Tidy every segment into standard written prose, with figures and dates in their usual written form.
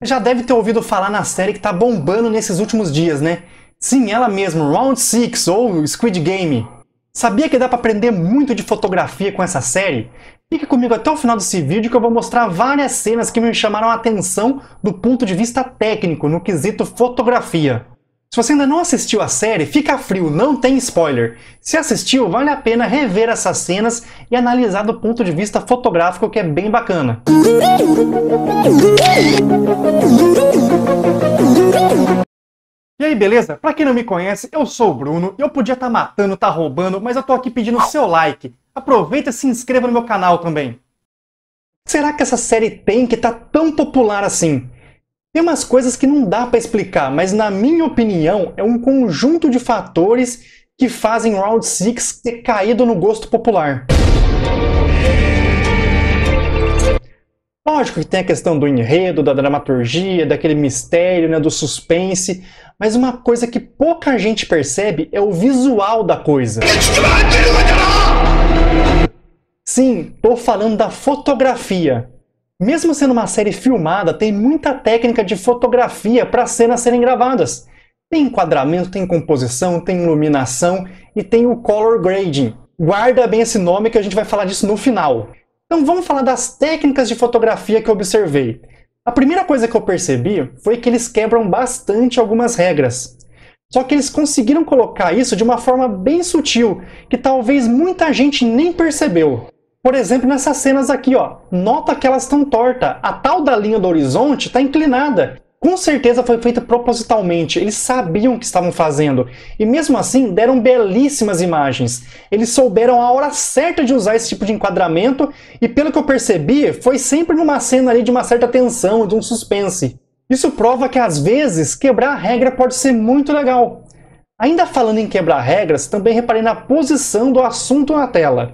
Já deve ter ouvido falar na série que tá bombando nesses últimos dias, né? Sim, ela mesma, Round 6 ou Squid Game. Sabia que dá pra aprender muito de fotografia com essa série? Fique comigo até o final desse vídeo que eu vou mostrar várias cenas que me chamaram a atenção do ponto de vista técnico no quesito fotografia. Se você ainda não assistiu a série, fica frio, não tem spoiler. Se assistiu, vale a pena rever essas cenas e analisar do ponto de vista fotográfico, que é bem bacana. E aí, beleza? Pra quem não me conhece, eu sou o Bruno, eu podia estar matando, roubando, mas eu tô aqui pedindo o seu like. Aproveita e se inscreva no meu canal também. O que será que essa série tem que tá tão popular assim? Tem umas coisas que não dá pra explicar, mas na minha opinião é um conjunto de fatores que fazem Round 6 ter caído no gosto popular. Lógico que tem a questão do enredo, da dramaturgia, daquele mistério, né, do suspense, mas uma coisa que pouca gente percebe é o visual da coisa. Sim, tô falando da fotografia. Mesmo sendo uma série filmada, tem muita técnica de fotografia para as cenas serem gravadas. Tem enquadramento, tem composição, tem iluminação e tem o color grading. Guarda bem esse nome que a gente vai falar disso no final. Então vamos falar das técnicas de fotografia que eu observei. A primeira coisa que eu percebi foi que eles quebram bastante algumas regras. Só que eles conseguiram colocar isso de uma forma bem sutil, que talvez muita gente nem percebeu. Por exemplo, nessas cenas aqui, ó, nota que elas estão tortas. A tal da linha do horizonte está inclinada. Com certeza foi feita propositalmente, eles sabiam o que estavam fazendo. E mesmo assim, deram belíssimas imagens. Eles souberam a hora certa de usar esse tipo de enquadramento e, pelo que eu percebi, foi sempre numa cena ali de uma certa tensão, de um suspense. Isso prova que, às vezes, quebrar a regra pode ser muito legal. Ainda falando em quebrar regras, também reparei na posição do assunto na tela.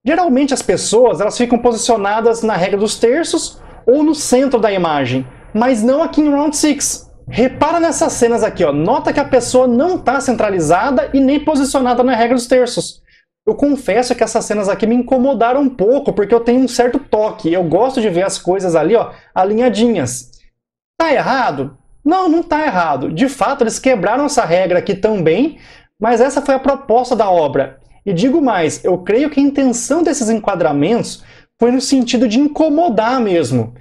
Geralmente as pessoas elas ficam posicionadas na regra dos terços ou no centro da imagem, mas não aqui em Round 6. Repara nessas cenas aqui, ó. Nota que a pessoa não está centralizada e nem posicionada na regra dos terços. Eu confesso que essas cenas aqui me incomodaram um pouco, porque eu tenho um certo toque. Eu gosto de ver as coisas ali, ó, alinhadinhas. Tá errado? Não, não tá errado. De fato, eles quebraram essa regra aqui também, mas essa foi a proposta da obra. E digo mais, eu creio que a intenção desses enquadramentos foi no sentido de incomodar mesmo.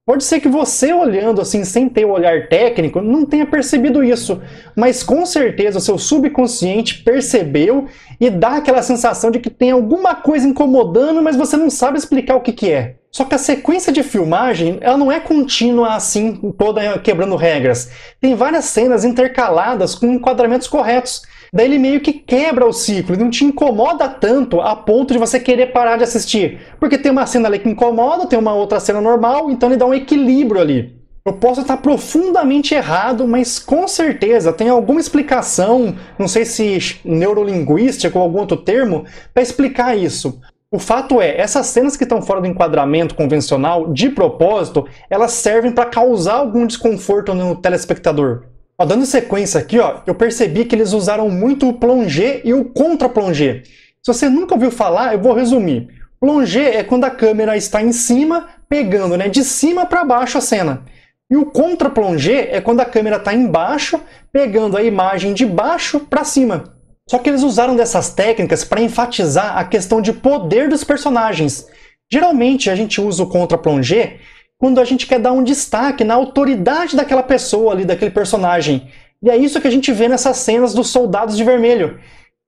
Pode ser que você, olhando assim, sem ter o olhar técnico, não tenha percebido isso, mas com certeza o seu subconsciente percebeu e dá aquela sensação de que tem alguma coisa incomodando, mas você não sabe explicar o que é. Só que a sequência de filmagem, ela não é contínua assim, toda quebrando regras. Tem várias cenas intercaladas com enquadramentos corretos. Daí ele meio que quebra o ciclo e não te incomoda tanto a ponto de você querer parar de assistir. Porque tem uma cena ali que incomoda, tem uma outra cena normal, então ele dá um equilíbrio ali. Eu posso estar profundamente errado, mas com certeza tem alguma explicação, não sei se neurolinguística ou algum outro termo, para explicar isso. O fato é, essas cenas que estão fora do enquadramento convencional, de propósito, elas servem para causar algum desconforto no telespectador. Ó, dando sequência aqui, ó, eu percebi que eles usaram muito o plongé e o contra-plongé. Se você nunca ouviu falar, eu vou resumir. Plongé é quando a câmera está em cima, pegando, né, de cima para baixo a cena. E o contra-plongé é quando a câmera está embaixo, pegando a imagem de baixo para cima. Só que eles usaram dessas técnicas para enfatizar a questão de poder dos personagens. Geralmente a gente usa o contra-plongé quando a gente quer dar um destaque na autoridade daquela pessoa ali, daquele personagem. E é isso que a gente vê nessas cenas dos soldados de vermelho.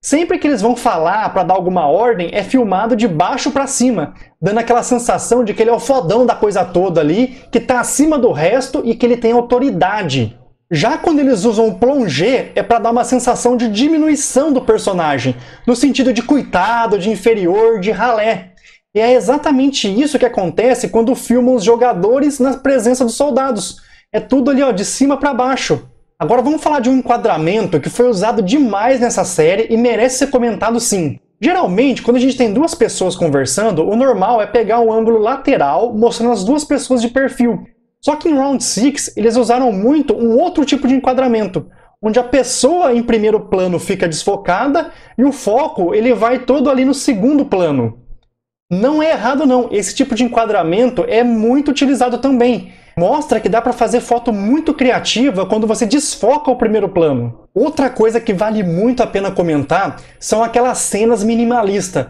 Sempre que eles vão falar para dar alguma ordem, é filmado de baixo para cima, dando aquela sensação de que ele é o fodão da coisa toda ali, que está acima do resto e que ele tem autoridade. Já quando eles usam o plongé, é para dar uma sensação de diminuição do personagem, no sentido de coitado, de inferior, de ralé. E é exatamente isso que acontece quando filmam os jogadores na presença dos soldados. É tudo ali, ó, de cima para baixo. Agora vamos falar de um enquadramento que foi usado demais nessa série e merece ser comentado sim. Geralmente, quando a gente tem duas pessoas conversando, o normal é pegar um ângulo lateral mostrando as duas pessoas de perfil. Só que em Round 6 eles usaram muito um outro tipo de enquadramento, onde a pessoa em primeiro plano fica desfocada e o foco ele vai todo ali no segundo plano. Não é errado não, esse tipo de enquadramento é muito utilizado também. Mostra que dá para fazer foto muito criativa quando você desfoca o primeiro plano. Outra coisa que vale muito a pena comentar são aquelas cenas minimalistas.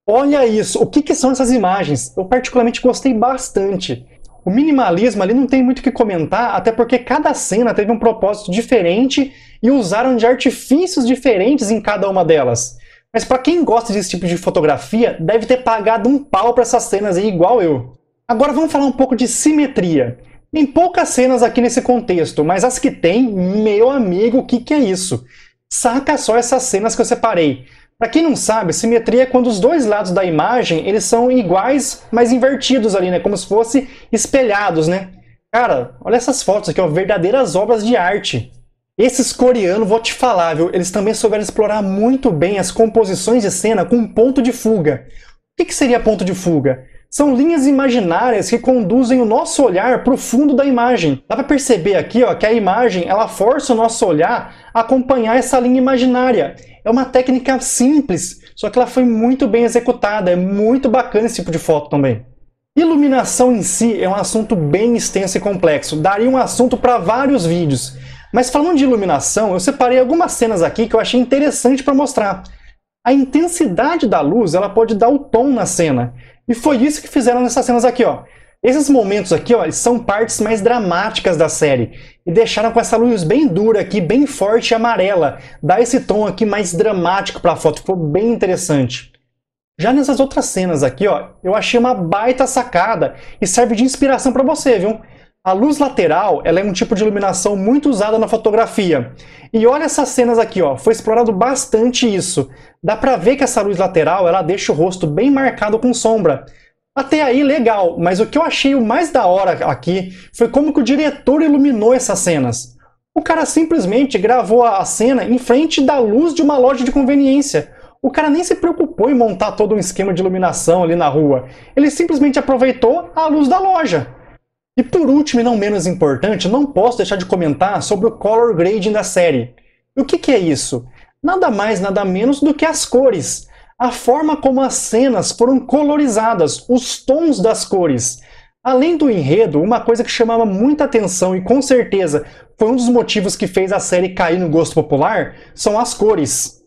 Olha isso, o que são essas imagens? Eu particularmente gostei bastante. O minimalismo ali não tem muito o que comentar, até porque cada cena teve um propósito diferente e usaram de artifícios diferentes em cada uma delas. Mas para quem gosta desse tipo de fotografia, deve ter pagado um pau para essas cenas aí, igual eu. Agora vamos falar um pouco de simetria. Tem poucas cenas aqui nesse contexto, mas as que tem, meu amigo, o que é isso? Saca só essas cenas que eu separei. Para quem não sabe, simetria é quando os dois lados da imagem eles são iguais, mas invertidos ali, né? Como se fossem espelhados, né? Cara, olha essas fotos aqui, ó, verdadeiras obras de arte. Esses coreanos, vou te falar, viu? Eles também souberam explorar muito bem as composições de cena com ponto de fuga. O que seria ponto de fuga? São linhas imaginárias que conduzem o nosso olhar para o fundo da imagem. Dá para perceber aqui, ó, que a imagem ela força o nosso olhar a acompanhar essa linha imaginária. É uma técnica simples, só que ela foi muito bem executada. É muito bacana esse tipo de foto também. Iluminação em si é um assunto bem extenso e complexo. Daria um assunto para vários vídeos. Mas falando de iluminação, eu separei algumas cenas aqui que eu achei interessante para mostrar. A intensidade da luz ela pode dar o tom na cena. E foi isso que fizeram nessas cenas aqui, ó. Esses momentos aqui, ó, são partes mais dramáticas da série. E deixaram com essa luz bem dura aqui, bem forte e amarela. Dá esse tom aqui mais dramático para a foto. Ficou bem interessante. Já nessas outras cenas aqui, ó, eu achei uma baita sacada e serve de inspiração para você, viu? A luz lateral ela é um tipo de iluminação muito usada na fotografia. E olha essas cenas aqui, ó, foi explorado bastante isso. Dá pra ver que essa luz lateral ela deixa o rosto bem marcado com sombra. Até aí legal, mas o que eu achei o mais da hora aqui foi como que o diretor iluminou essas cenas. O cara simplesmente gravou a cena em frente da luz de uma loja de conveniência. O cara nem se preocupou em montar todo um esquema de iluminação ali na rua. Ele simplesmente aproveitou a luz da loja. E por último, e não menos importante, não posso deixar de comentar sobre o color grading da série. E o que é isso? Nada mais, nada menos do que as cores. A forma como as cenas foram colorizadas, os tons das cores. Além do enredo, uma coisa que chamava muita atenção e com certeza foi um dos motivos que fez a série cair no gosto popular, são as cores.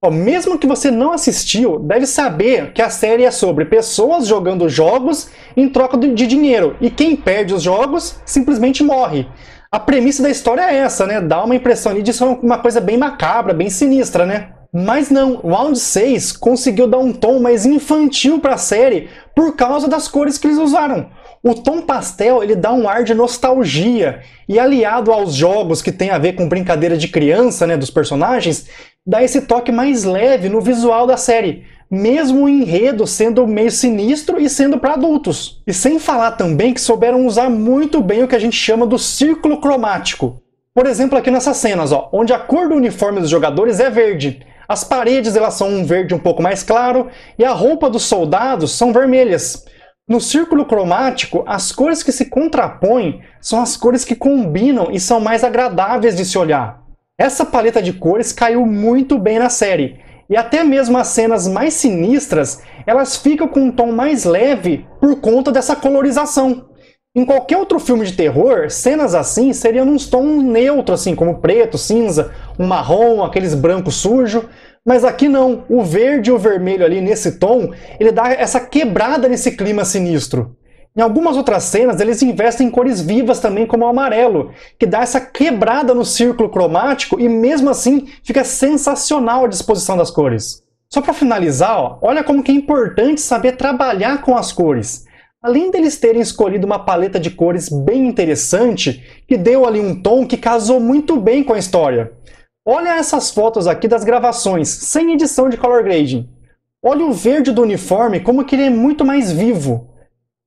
Ó, mesmo que você não assistiu, deve saber que a série é sobre pessoas jogando jogos em troca de dinheiro. E quem perde os jogos simplesmente morre. A premissa da história é essa, né? Dá uma impressão ali de ser uma coisa bem macabra, bem sinistra, né? Mas não, Round 6 conseguiu dar um tom mais infantil para a série por causa das cores que eles usaram. O tom pastel ele dá um ar de nostalgia e aliado aos jogos que tem a ver com brincadeira de criança, né, dos personagens, dá esse toque mais leve no visual da série, mesmo o enredo sendo meio sinistro e sendo para adultos. E sem falar também que souberam usar muito bem o que a gente chama do círculo cromático. Por exemplo, aqui nessas cenas, ó, onde a cor do uniforme dos jogadores é verde. As paredes elas são um verde um pouco mais claro e a roupa dos soldados são vermelhas. No círculo cromático, as cores que se contrapõem são as cores que combinam e são mais agradáveis de se olhar. Essa paleta de cores caiu muito bem na série, e até mesmo as cenas mais sinistras, elas ficam com um tom mais leve por conta dessa colorização. Em qualquer outro filme de terror, cenas assim seriam num tom neutro, assim, como preto, cinza, um marrom, aqueles brancos sujos. Mas aqui não, o verde e o vermelho ali nesse tom, ele dá essa quebrada nesse clima sinistro. Em algumas outras cenas, eles investem em cores vivas também, como o amarelo, que dá essa quebrada no círculo cromático e mesmo assim fica sensacional a disposição das cores. Só para finalizar, ó, olha como que é importante saber trabalhar com as cores. Além deles terem escolhido uma paleta de cores bem interessante, que deu ali um tom que casou muito bem com a história. Olha essas fotos aqui das gravações, sem edição de color grading. Olha o verde do uniforme, como que ele é muito mais vivo.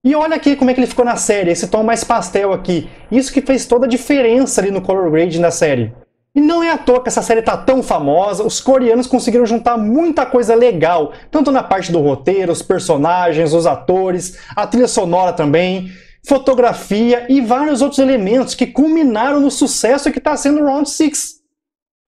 E olha aqui como é que ele ficou na série, esse tom mais pastel aqui. Isso que fez toda a diferença ali no color grading da série. E não é à toa que essa série tá tão famosa, os coreanos conseguiram juntar muita coisa legal, tanto na parte do roteiro, os personagens, os atores, a trilha sonora também, fotografia e vários outros elementos que culminaram no sucesso que está sendo o Round 6.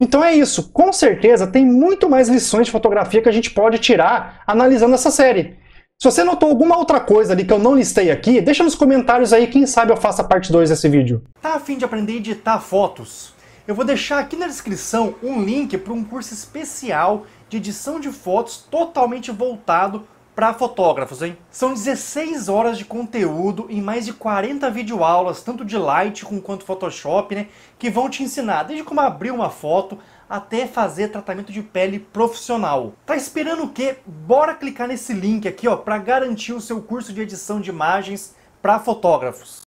Então é isso, com certeza tem muito mais lições de fotografia que a gente pode tirar analisando essa série. Se você notou alguma outra coisa ali que eu não listei aqui, deixa nos comentários aí, quem sabe eu faça a parte 2 desse vídeo. Tá a fim de aprender a editar fotos? Eu vou deixar aqui na descrição um link para um curso especial de edição de fotos totalmente voltado para fotógrafos, hein? São 16 horas de conteúdo em mais de 40 videoaulas, tanto de Lightroom quanto Photoshop, né? Que vão te ensinar desde como abrir uma foto até fazer tratamento de pele profissional. Tá esperando o quê? Bora clicar nesse link aqui, ó, para garantir o seu curso de edição de imagens para fotógrafos.